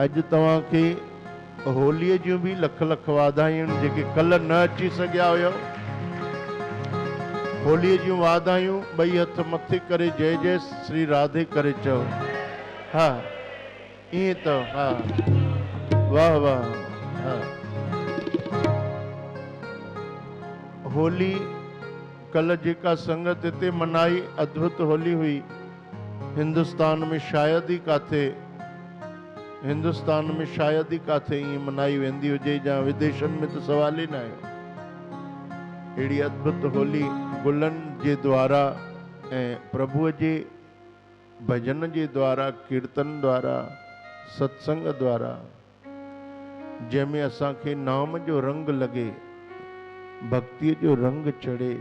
अज तव्हांखे होलीअ जूं बि लख लख वाधायूं जेके कल न अची सघिया हुयो। होलीअ जूं वाधायूं ॿई हथ मथे करे जय जय श्री राधे करे चओ। हा ईअं त हा वाह वाह। हा होली कल जेका संगत हिते मनाई अद्भुत होली हुई। हिंदुस्तान में शायदि ई काथे ईअं मनाई वेंदी हुजे या विदेशनि में त सवाल ई न आहे। अहिड़ी अद्भुत होली गुलनि जे द्वारा ऐं प्रभुअ जे भजन जे द्वारा, कीर्तन द्वारा, सत्संग द्वारा, जंहिंमें असांखे नाम जो रंग लॻे, भक्तीअ जो रंग चढ़े,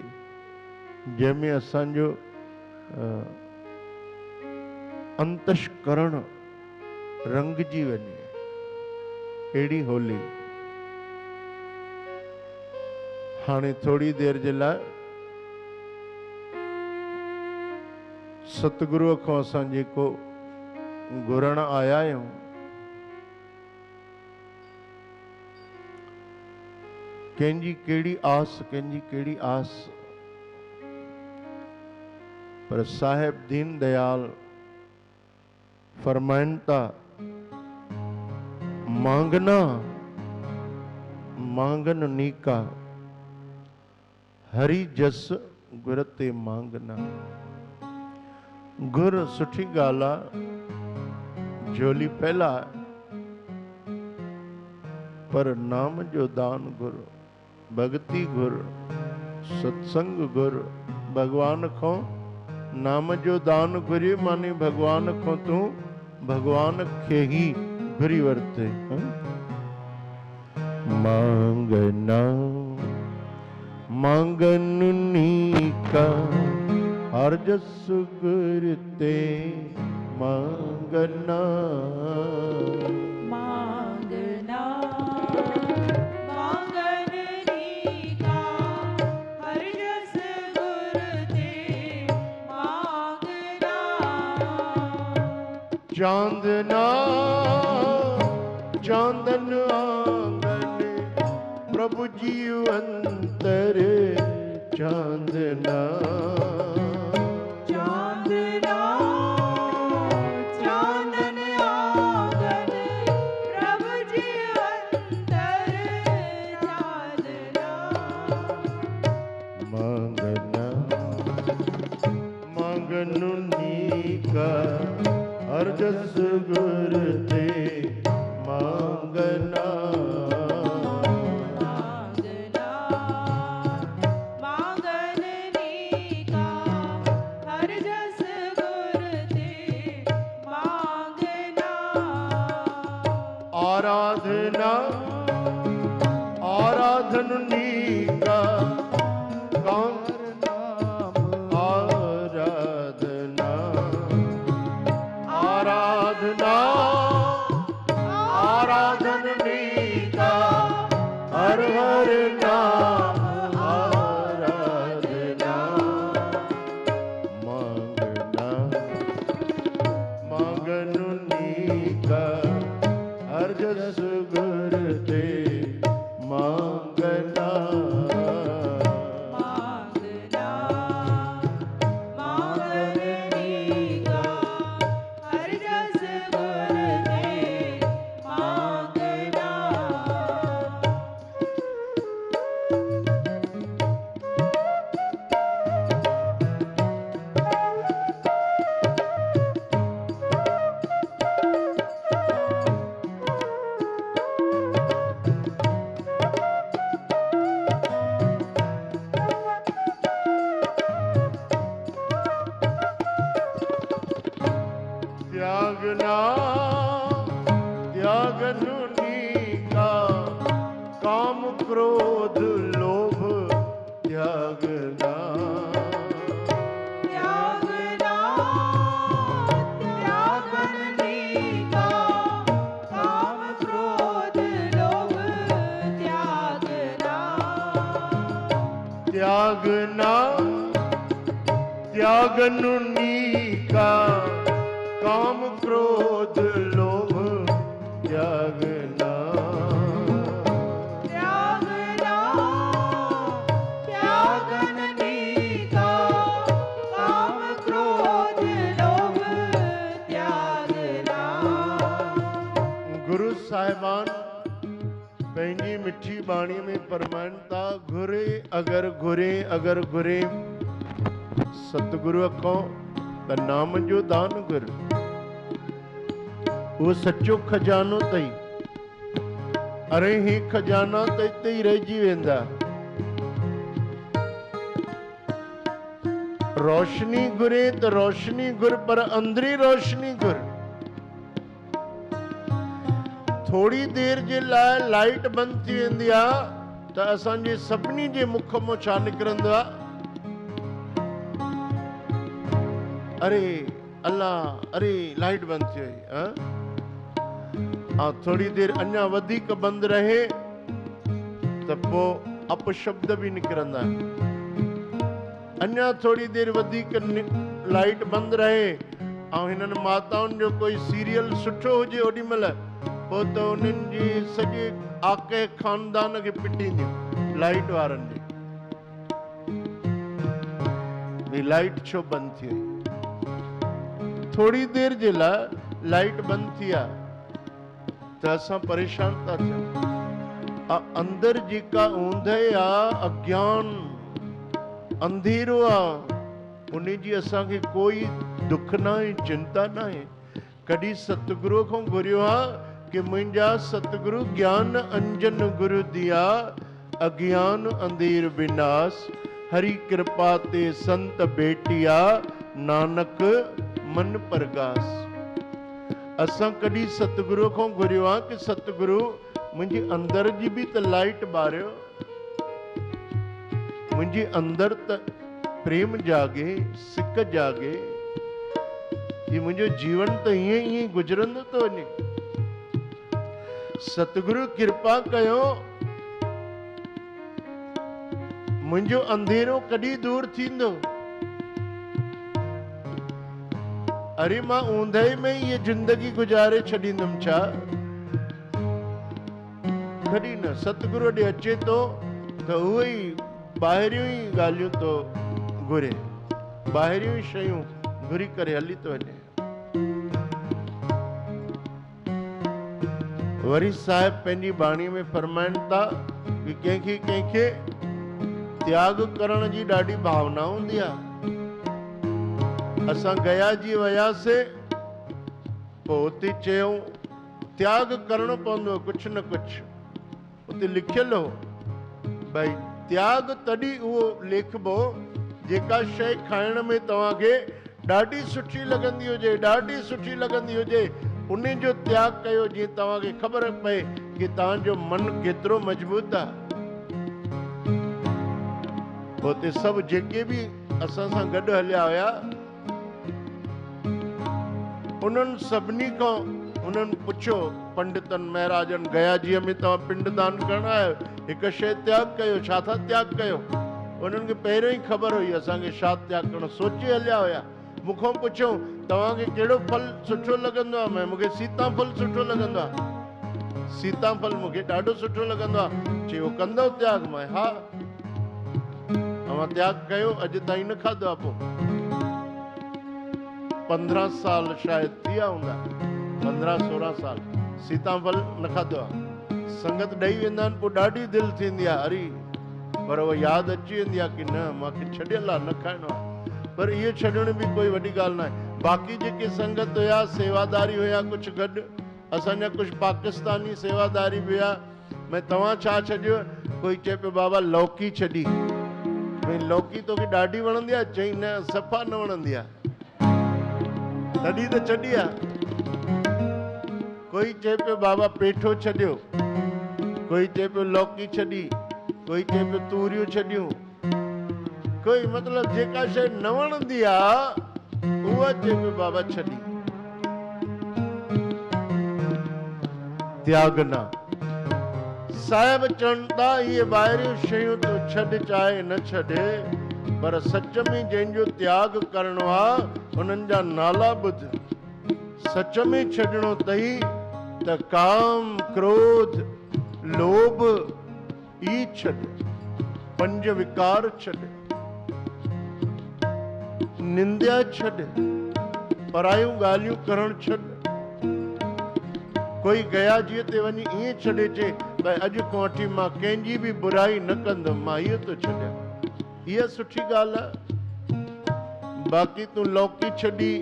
जंहिंमें असांजो अंतश्करण रंगजी वञे, अहिड़ी होली। हाणे थोड़ी देर जे लाइ सतगुरुअ खां असां जेको घुरण आया आहियूं, कंहिंजी कहिड़ी आस, कंहिंजी कहिड़ी आस, पर साहिब दीन दयाल फरमाइनि था, मांगना मांगन नीका, हरि जस गुर ते मांगना। गुर सुठी ॻाल्हि आहे, झोली पहला आहे, पर नाम जो दान गुर, भक्ति गुर, सत्संग गुर। भगवान को नाम जो दान घुरी माने भगवान को तू भगवान खे ही घुरी वरते। मांगना मांगन नीका, हर जस गुर ते मांगना। मांगना मांगन नीका, हर जस गुर ते मांगना। चांदना चांदन आंगन, प्रभु जी अंतर चांदना। चांदना चांदन आंगन, प्रभु जी अंतर चांदना। मांगना मांगन नीका, हर जस गुर ते मांगना। मांगना मांगन नीका, हर जस गुर ते मांगना। आराधना आराधन नीका, कांकर नाम आराधना। आराधना आराधन नीका, हर हर नाम आराधना। मांगना मांगन नीका, हर जस गुर ते मांगना। मांगना मांगन नीका, हर जस गुर ते मांगना। त्यागना त्यागन नीका, काम क्रोध लोभ त्यागना। त्यागना त्यागन नीका, काम क्रोध लोभ त्यागना। त्यागना त्यागन नीका, काम क्रोध लोभ गुरु साहिबान पंहिंजी मिठी बाणी में फरमाइनि था, घुरे अगर घुरे सतगुरु खां त नाम जो दान घुर, वो सच्चो खजानो तई। अरे ही खजाना त इते ही रहिजी वेंदा। रोशनी घुरे त रोशनी घुर, पर अंदरी रोशनी घुर। थोड़ी देर जे लाइ लाइट बंद थी वेंदी आहे त असांजे सभिनी जे मुख मां छा निकिरंदो आहे? अरे अल्लाह, अरे लाइट बंद थी वई। थोड़ी देर अञा वधीक बंद रहे त पोइ अपशब्द भी निकिरंदा। अञा थोड़ी देर वधीक लाइट बंद रहे ऐं हिननि माताउनि जो कोई सीरियल सुठो हुजे ओॾी महिल पोइ त उन्हनि जी सॼे आके खानदान खे पिटींदियूं लाइट वारनि जी। भई लाइट छो बंद थी वई? थोड़ी देर जे लाइ लाइट बंद थी आहे त असां परेशान था थियूं। अंदर जेका ऊंदहि आहे, अज्ञान अंधेरो आहे, उन जी असांखे कोई दुख न आहे, चिंता न आहे। कॾहिं सतगुरू खां घुरियो आहे कि मुंहिंजा सतगुरु ज्ञान अंजन गुरु दिया, अज्ञान अंधेर विनाश, हरि कृपा ते संत बेटिया, नानक मन परगास। असां कॾहिं सतगुरू खां घुरियो आहे कि सतगुरु मुंहिंजी अंदर जी बि त लाइट ॿारियो, मुंहिंजे अंदर त प्रेम जागे, सिक जागे। ये मुंहिंजो जीवन त ईअं ईअं गुजरंदो थो वञे। सतगुरु कृपा कयो, मुंहिंजो अंधेरो कॾहिं दूर थींदो? अरे मां ऊंदहि में ये जिंदगी गुजारे छॾींदुमि छा? कॾहिं न। सतगुरु ॾे अचे थो त उहे ई ॿाहिरियूं ई ॻाल्हियूं तो घुरे, ॿाहिरियूं ई शयूं घुरी करे हली थो वञे। वरी साहिब पंहिंजी बाणी में फरमाइनि था कि कंहिंखे त्याग करण जी ॾाढी भावना हूंदी आहे। असां गया जी वयासीं, पोइ उते चयूं त्याग करणो पवंदो कुझु न कुझु। उते लिखियल हो भई त्याग तॾहिं उहो लिखबो जेका शइ खाइण में तव्हांखे ॾाढी सुठी लॻंदी हुजे, ॾाढी सुठी लॻंदी हुजे, उन जो त्याग कयो जीअं तव्हांखे ख़बर पए कि तव्हांजो मन केतिरो मजबूत आहे। उते सभु जेके बि असां सां गॾु हलिया हुया, उन्हनि सभिनी खां उन्हनि पुछियो पंडितनि महाराजनि, गया जी में तव्हां पिंडदान करण आयो, हिकु शइ त्याग कयो, छा था त्याग कयो? उन्हनि खे पहिरियों ई ख़बर हुई असांखे छा त्याग करणो, सोचे हलिया हुया। मूंखां पुछो तव्हांखे कहिड़ो फल सुठो लॻंदो आहे? मूंखे सीताफल सुठो लॻंदो आहे, सीताफल मूंखे ॾाढो सुठो लॻंदो आहे। चयो कंदो त्याग? मां हा, त्याग कयो, अॼु ताईं न खाधो आहे। पोइ 15 साल शायदि थी विया हूंदा, 15-16 साल सीताफल न खाधो आहे। संगत ॾेई वेंदा आहिनि, पोइ ॾाढी दिलि थींदी आहे, अरे पर उहो यादि अची वेंदी आहे कि न मूंखे छॾियल आहे, न खाइणो आहे। पर इहो छॾण बि कोई वॾी ॻाल्हि न आहे। बाक़ी जेके संगत हुया, सेवादारी हुया कुझु गॾु, असांजा कुझु पाकिस्तानी सेवादारी बि हुया। मैं तव्हां छा छॾियो? कोई चए पियो बाबा लौकी छॾी। भई लौकी तोखे ॾाढी वणंदी आहे? चई न, सफ़ा न वणंदी आहे, तॾहिं त छॾी आहे। कोई चए पियो बाबा पेठो छॾियो, कोई चए पियो लौकी छॾी, कोई चए पियो तूरियूं छॾियूं। कोई मतलब जेका शइ न वणंदी आहे उहा चए पियो बाबा छॾी। त्याग न। साहिब चवनि था इहे ॿाहिरियूं शयूं तूं छॾ चाहे न छॾे, पर सच में जंहिंजो त्याग करणो आहे उन्हनि जा नाला ॿुध। सच में छॾणो अथई त काम, क्रोध, लोभ ई छॾ, 5 विकार छॾ, निंदा छॾ, परायूं ॻाल्हियूं करण छॾ। कोई गया जी ते वञी ईअं छॾे चे भई अॼु खां वठी मां कंहिंजी बि बुराई न कंदुमि, मां इहो थो छॾियां, इहा सुठी ॻाल्हि आहे। बाक़ी तूं लौकी छॾी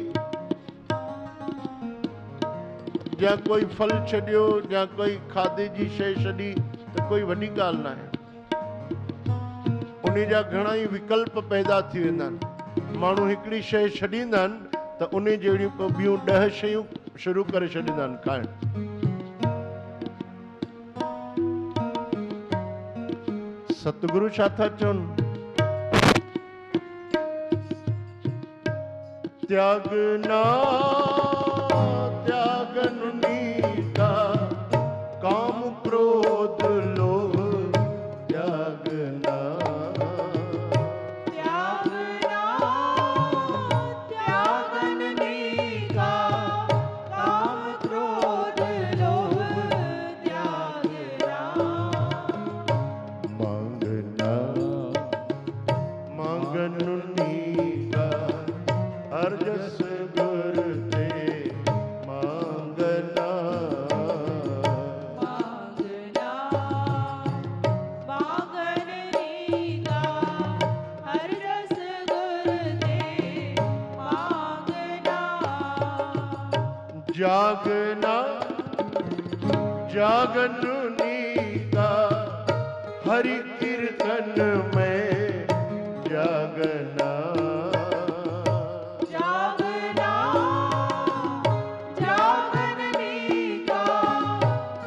या कोई फल छॾियो या कोई खाधे जी शइ छॾी त कोई वॾी ॻाल्हि न आहे। उन जा घणा ई विकल्प पैदा थी वेंदा आहिनि। माण्हू हिकिड़ी शइ छॾींदा आहिनि त उन जहिड़ियूं ॿियूं 10 शयूं शुरू करे छॾींदा आहिनि खाइण। सतगुरु छा था चवनि? त्यागना त्यागन नीता काम क्रोध लोभ त्यागना त्यागना त्यागन नीका काम क्रोध लोभ त्यागना मांगना मांगन नीता हर जस गुर ते मांगना मांगना मांगन नीका हर रस गुर दे मांगना जागना जागन नीता हरि कीर्तन में जागना जागना जागन नीका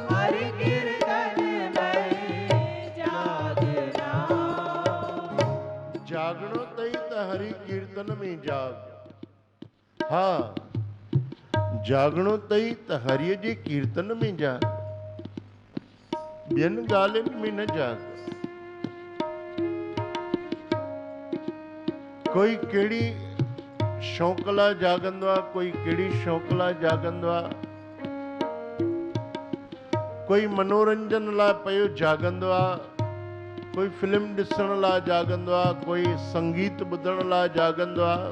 हर कीर्तन में जागना जागणो तई त हरि कीर्तन में जाग। हाँ, जागणो तई त हरिय जे कीर्तन में जाग, ॿियनि ॻाल्हियुनि में न जाग। कोई कहिड़ी शौक़ लाइ जागंदो आहे, कोई कहिड़ी शौक़ लाइ जागंदो आहे, कोई मनोरंजन लाइ पियो जागंदो आहे, कोई फिल्म ॾिसण लाइ जागंदो आहे, कोई संगीत ॿुधण लाइ जागंदो आहे।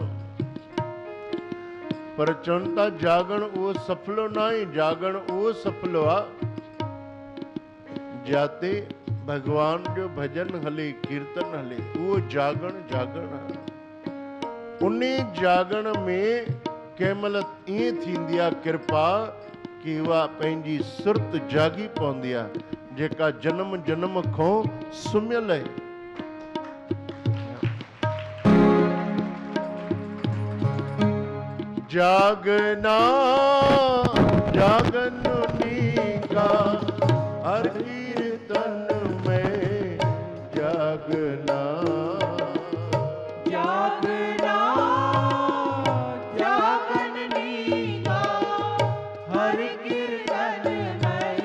पर चवनि था जागण उहो सफलो न आहे, जागण उहो सफलो आहे जाते भगवान जो भजन हले, कीर्तन हले, उहो जागण जागण आहे। उन जागण में कंहिंमहिल ईअं थींदी आहे कृपा कि उहा पंहिंजी सुरत जागी पवंदी आहे, जेका जन्म जन्म खां सुम्हियल आहे। जागना जागन नीका हर कीर्तन में जागना जागना जागन नीका हर कीर्तन में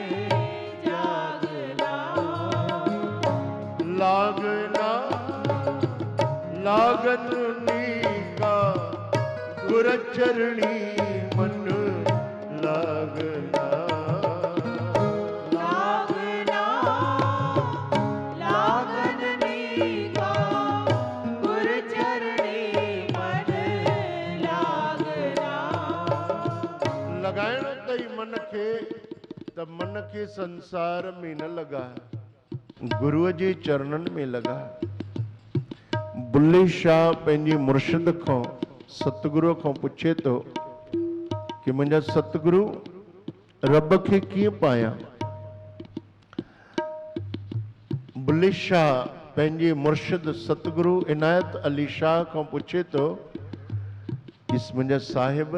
जागना लागना लागन नीका गुर चरणी मन लागना लागना लागन नीका गुर चरणी मन लागना लगाइण तई मन खे त मन खे संसार में न लगा, गुरुअ जे चरणनि में लगा। बुल्ले शाह पंहिंजी मुर्शिद खां सतगुरु खां पुछे थो कि मुंहिंजा सतगुरु रब खे कीअं पायां। बुल्ले शाह पंहिंजे मुर्शिद सतगुरु इनायत अली शाह खां पुछे थो कि मुंहिंजा साहिब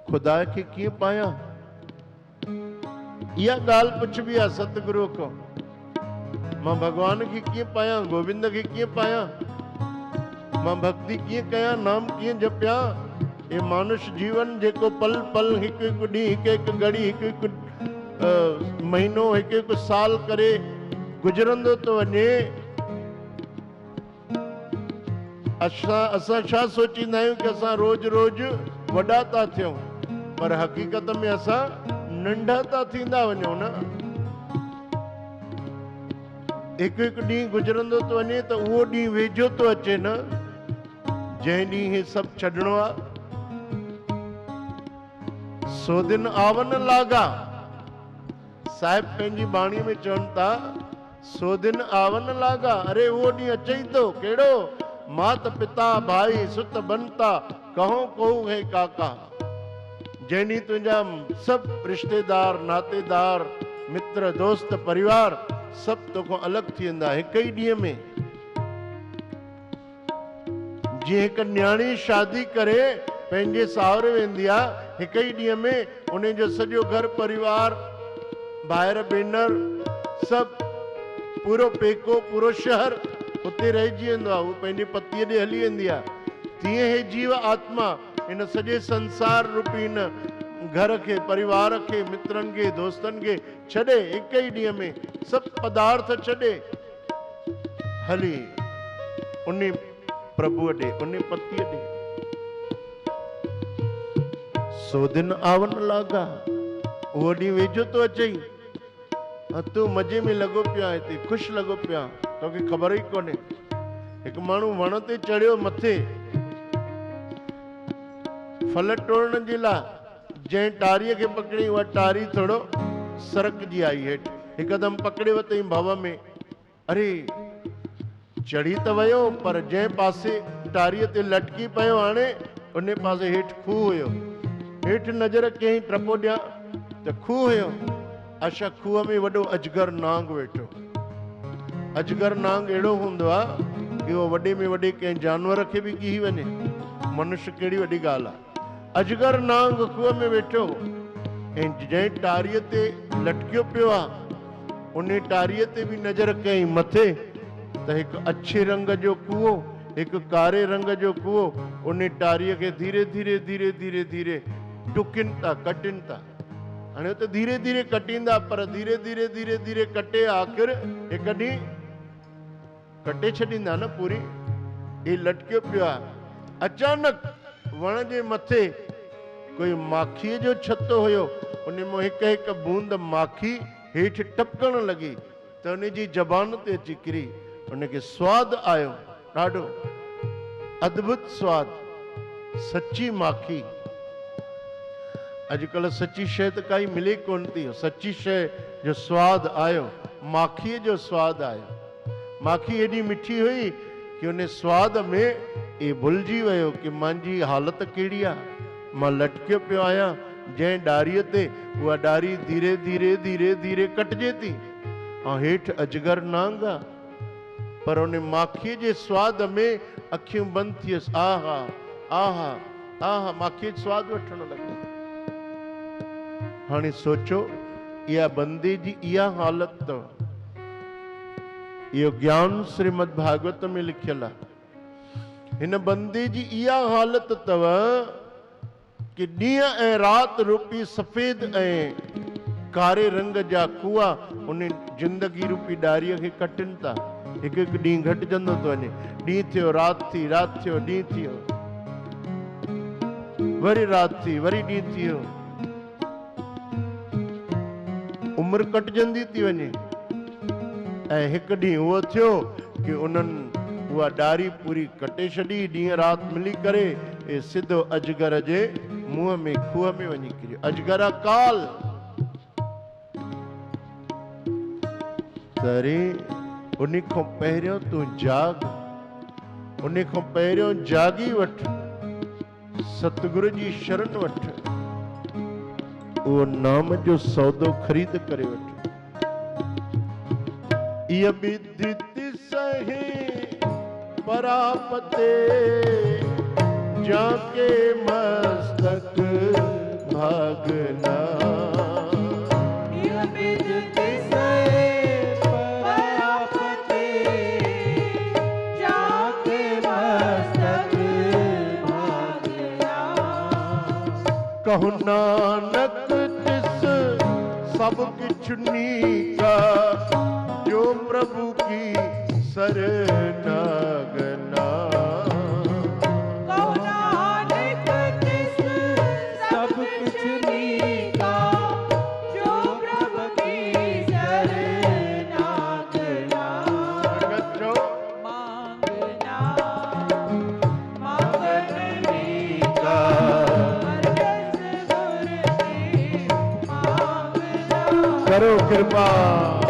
खुदा खे कीअं पायां। इहा ॻाल्हि पुछबी आहे सतगुरु खां, मां भगवान खे कीअं पायां, गोविंद खे कीअं पायां, मां भक्ति कीअं कयां, नाम कीअं जपियां। ये मानुष जीवन जेको पल पल हिकु हिकु ॾींहुं हिकु हिकु घड़ी हिकु हिकु महीनो हिकु हिकु साल करे गुज़रंदो थो वञे। असां छा सोचींदा आहियूं कि असां रोज़ रोज़ वॾा था थियूं, पर हक़ीक़त में असां नंढा था थींदा वञूं न। हिकु हिकु ॾींहुं गुज़रंदो थो वञे त उहो ॾींहुं वेझो थो अचे न, जंहिं ॾींहुं हे सभु छॾिणो आहे। सो दिन आवन लागा, साहिब पंहिंजी बाणी में चवनि था, सो दिन आवन लागा, अरे उहो ॾींहुं अचे ई थो, कहिड़ो? मात पिता भाई सुत बनता, कहो कहू है काका। जंहिं ॾींहुं तुंहिंजा सभु रिश्तेदार, नातेदार, मित्र, दोस्त, परिवार सभु तोखां अलॻि थी वेंदा हिकु ई ॾींहं में। जीअं हिकु न्याणी शादी करे पंहिंजे साहुरे वेंदी आहे, हिकु ई ॾींहं में उन जो सॼो घर परिवार, भाइर भेनर सभु, पूरो पेको, पूरो शहर उते रहिजी वेंदो आहे, उहो पंहिंजे पतीअ ॾे हली वेंदी आहे। तीअं हे जीव आत्मा इन सॼे संसार रूपी इन घर खे, परिवार खे, मित्रनि खे, दोस्तनि खे छॾे हिकु ई ॾींहं में सभु पदार्थ छॾे हली उन प्रभुअ ॾे, उन पतीअ ॾे। सो दिन आवन लागा, उहो ॾींहुं वेझो थो अचई, तूं मज़े में लॻो पिया, हिते ख़ुशि लॻो पिया, तोखे ख़बर ई कोन्हे। हिकु माण्हू वण ते चढ़ियो मथे फल टोड़न जे लाइ, जंहिं टारीअ खे पकड़ी उहा टारी थोरो सरकजी आई हेठि, हिकदमि पकड़े वरितई भव में। अरे चढ़ी त वियो, पर जंहिं पासे टारीअ ते लटकी पियो हाणे उन पासे हेठि खूह हुयो। हेठि नज़र कयईं टपो ॾियां त खूह हुयो। अच्छा, खूह में वॾो अजगर नांग वेठो। अजगर नांग अहिड़ो हूंदो आहे कि उहो वॾे में वॾे कंहिं जानवर खे बि ॻीही वञे, मनुष्य कहिड़ी वॾी ॻाल्हि आहे। अजगर नांग खूह में वेठो ऐं जंहिं टारीअ ते लटकियो पियो आहे उन टारीअ ते बि नज़र कयईं मथे त हिकु अछे रंग जो कुओ, हिकु कारे रंग जो कुओ उन टारीअ खे धीरे धीरे धीरे धीरे धीरे टुकिन था, कटिन था। हाणे त धीरे धीरे कटींदा, पर धीरे धीरे धीरे धीरे कटे आख़िर हिकु ॾींहुं कटे छॾींदा न पूरी। ही लटकियो पियो आहे। अचानक वण जे मथे कोई माखीअ जो छतो हुयो, उन मां हिकु हिकु बूंद माखी हेठि टपकण लॻी त उन जी ज़बान ते अची किरी। उनखे स्वादु आयो, ॾाढो अद्भुत स्वादु, सची माखी। अॼुकल्ह सची शइ त काई मिले कोन थी, सची शइ जो स्वादु आयो, माखीअ जो स्वादु आयो। माखी एॾी मिठी हुई कि उन स्वाद में ये भुलिजी वियो कि मुंहिंजी हालत कहिड़ी आहे। मां लटकियो पियो आहियां जंहिं डारीअ ते, उहा डारी धीरे धीरे धीरे धीरे कटिजे थी ऐं हेठि अजगर नांग आहे। पर उन माखीअ जे स्वाद में अखियूं बंदि थियसि। आहा आहा आहा, माखीअ जो स्वादु वठण लॻो। हाणे सोचो, इहा बंदे जी इहा हालत अथव। इहो ज्ञान श्रीमद भागवत में लिखियल आहे। हिन बंदे जी इहा हालत अथव कि ॾींहं ऐं राति रूपी सफ़ेद ऐं कारे रंग जा कुआ उन जिंदगी रूपी डारीअ खे कटिन था। हिकु हिकु ॾींहुं घटिजंदो थो वञे। ॾींहुं थियो, राति थी, राति थियो, ॾींहुं थियो, वरी राति थी, वरी ॾींहुं थियो। उमिरि कटिजंदी थी वञे। ऐं हिकु ॾींहुं उहो थियो कि उन्हनि उहा डारी पूरी कटे छॾी। ॾींहुं राति मिली करे ऐं सिधो अजगर जे मुंहं में, खूह में वञी किरियो। अजगर काल तरे, उन खां पहिरियों तूं जाग, उन खां पहिरियों जागी वठ, सतगुरु जी शरण वठ, उहो नाम जो सौदो ख़रीद करे वठ। इह विदित सही परापते, जाके मस्तक भागना। इह विदित सही परापते, जाके मस्तक भागना। कहु नानक तिस सब किछ नीका, जो प्रभु की शरणागना। कहु नानक तिस सब कुछ नीका, जो प्रभु की शरणागना। मांगना मांगन नीका, हर जस गुर की मांगना। कहु नानक तिस सब किछ नीका, जो प्रभु की शरणागना। कहु नानक तिस सब कुछ नीका, जो प्रभु की शरणागना। मांगना मांगन नीका, हर जस गुर की मांगना। मांगना करो कृपा।